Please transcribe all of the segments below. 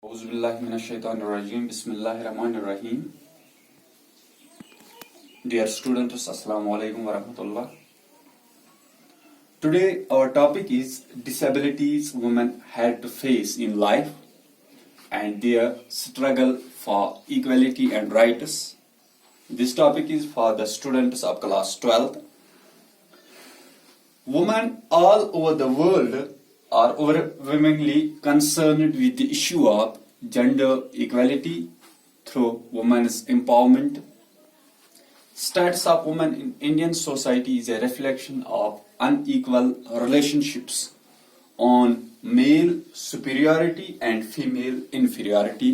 أعوذ بالله من الشيطان الرجيم بسم الله الرحمن الرحيم. Dear students, Assalamu alaikum wa rahmatullah. Today our topic is disabilities women had to face in life and their struggle for equality and rights. This topic is for the students of class 12th. Women all over the world are overwhelmingly concerned with the issue of gender equality through women's empowerment. Status of women in Indian society is a reflection of unequal relationships on male superiority and female inferiority.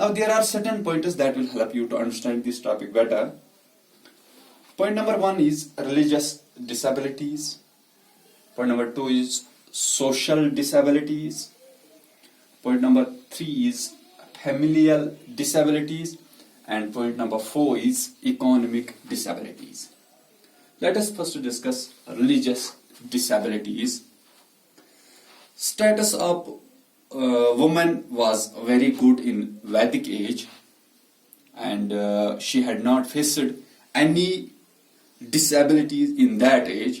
Now there are certain pointers that will help you to understand this topic better. Point number 1 is religious disabilities. Point number 2 is social disabilities. Point number 3 is familial disabilities. And point number 4 is economic disabilities. Let us first discuss religious disabilities. Status of woman was very good in Vedic age, and she had not faced any disabilities in that age.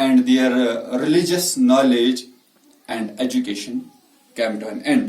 and their religious knowledge and education came to an end.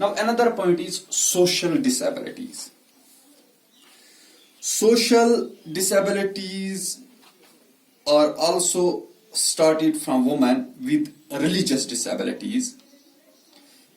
Now another point is social disabilities. Social disabilities are also started from women with religious disabilities.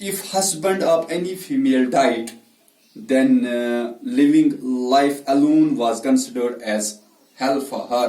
If husband of any female died, then living life alone was considered as hell for her.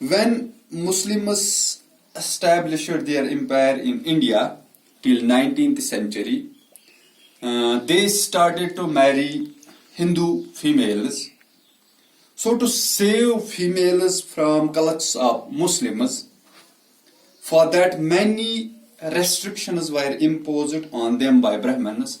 When Muslims established their empire in India till 19th century, they started to marry Hindu females. So to save females from clutches of Muslims, for that many restrictions were imposed on them by Brahmins.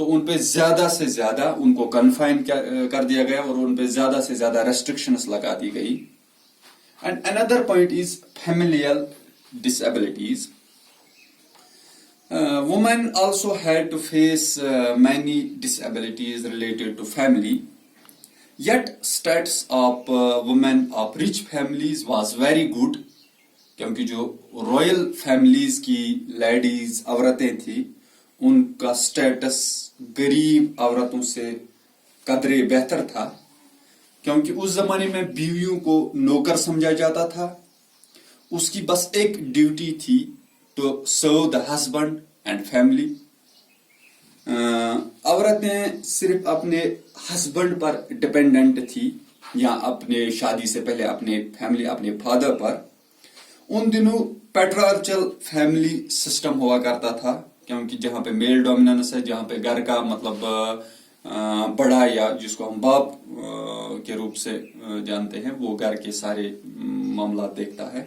تو ان پہ زیادہ سے زیادہ ان کو confine کر دیا گیا اور ان پہ زیادہ سے زیادہ ریسٹرکشنز لگا دی گئی. And another point is familial disabilities. Women also had to face many disabilities related to family. Yet status of women of rich families was very good. کیونکہ جو رائل فیملیز کی لیڈیز عورتیں تھیں ان کا سٹیٹس غریب عورتوں سے قدرے بہتر تھا، کیونکہ اس زمانے میں بیویوں کو نوکر سمجھا جاتا تھا. اس کی بس ایک ڈیوٹی تھی to serve the husband and family. عورتیں صرف اپنے ہسبینڈ پر ڈپینڈنٹ تھی یا اپنے شادی سے پہلے اپنے فیملی اپنے فادر پر. ان دنوں پیٹرارچل فیملی سسٹم ہوا کرتا تھا، کیونکہ جہاں پہ میل ڈومیننس ہے، جہاں پہ گھر کا مطلب بڑا یا جس کو ہم باپ کے روپ سے جانتے ہیں وہ گھر کے سارے معاملات دیکھتا ہے،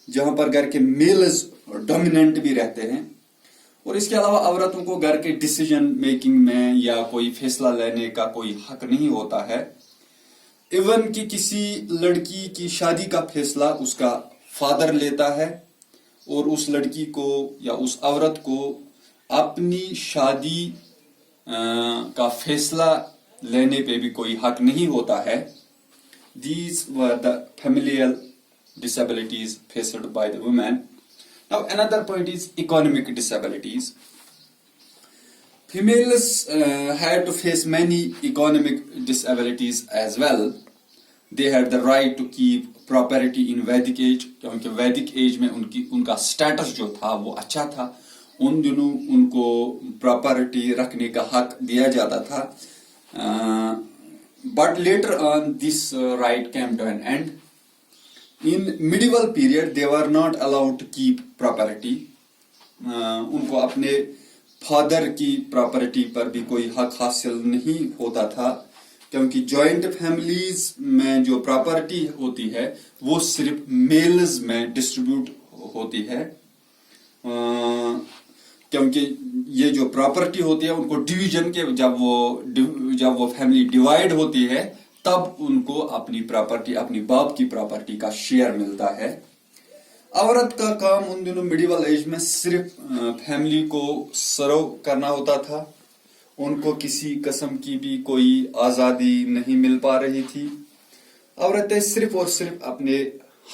جہاں پر گھر کے میلز ڈومیننٹ بھی رہتے ہیں. اور اس کے علاوہ عورتوں کو گھر کے ڈیسیجن میکنگ میں یا کوئی فیصلہ لینے کا کوئی حق نہیں ہوتا ہے. ایون کہ کسی لڑکی کی شادی کا فیصلہ اس کا فادر لیتا ہے اور اس لڑکی کو یا اس عورت کو اپنی شادی کا فیصلہ لینے پہ بھی کوئی حق نہیں ہوتا ہے. These were the familial disabilities faced by the women. Now another point is economic disabilities. Females had to face many economic disabilities as well. They had the right to keep property in Vedic age, کیونکہ ویدک age میں ان کا status جو تھا وہ اچھا تھا. ان دنوں ان کو پراپرٹی رکھنے کا حق دیا جاتا تھا. But later on this right came to an end. In medieval period they were not allowed to keep property. ان کو اپنے فادر کی پراپرٹی پر بھی کوئی حق حاصل نہیں ہوتا تھا، کیونکہ جوائنٹ فیملیز میں جو پراپرٹی ہوتی ہے وہ صرف میلز میں ڈسٹریبیوٹ ہوتی ہے. کیونکہ یہ جو پراپرٹی ہوتی ہے ان کو ڈویژن کے جب وہ فیملی ڈیوائیڈ ہوتی ہے تب ان کو اپنی پراپرٹی اپنی باپ کی پراپرٹی کا شیئر ملتا ہے. عورت کا کام ان دنوں میڈیول ایج میں صرف فیملی کو سرو کرنا ہوتا تھا. ان کو کسی قسم کی بھی کوئی آزادی نہیں مل پا رہی تھی. عورتیں صرف اور صرف اپنے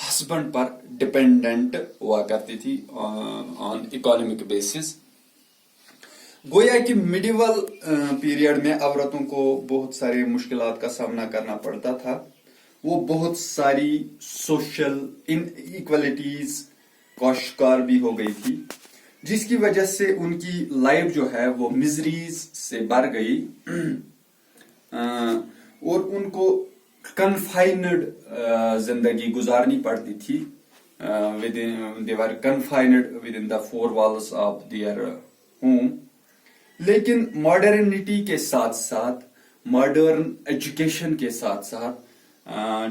ہسبینڈ پر ڈپینڈنٹ ہوا کرتی تھی آن اکانومک بیسس. گویا کہ میڈیول پیریڈ میں عورتوں کو بہت سارے مشکلات کا سامنا کرنا پڑتا تھا. وہ بہت ساری سوشل ان ایکولیٹیز کا شکار بھی ہو گئی تھی، جس کی وجہ سے ان کی لائف جو ہے وہ مزریز سے بھر گئی اور ان کو کنفائنڈ زندگی گزارنی پڑتی تھی. they were confined within the four walls of their home. لیکن ماڈرنٹی کے ساتھ ساتھ ماڈرن ایجوکیشن کے ساتھ ساتھ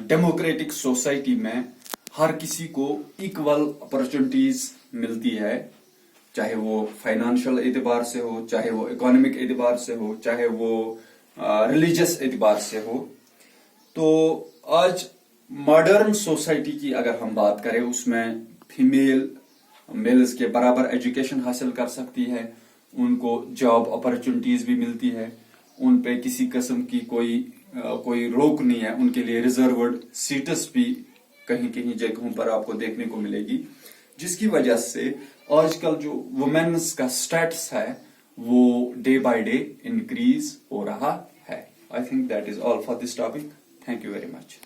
ڈیموکریٹک سوسائٹی میں ہر کسی کو ایکول اپرچونٹیز ملتی ہے، چاہے وہ فائنانشل اعتبار سے ہو، چاہے وہ اکانومک اعتبار سے ہو، چاہے وہ ریلیجس اعتبار سے ہو. تو آج ماڈرن سوسائٹی کی اگر ہم بات کریں اس میں فیمیل میلز کے برابر ایجوکیشن حاصل کر سکتی ہے، ان کو جاب اپرچونٹیز بھی ملتی ہے، ان پہ کسی قسم کی کوئی روک نہیں ہے. ان کے لیے ریزروڈ سیٹس بھی کہیں کہیں جگہوں پر آپ کو دیکھنے کو ملے گی، جس کی وجہ سے آج کل جو وومینز کا سٹیٹس ہے وہ ڈے بائی ڈے انکریز ہو رہا ہے. I think that is all for this topic. Thank you very much.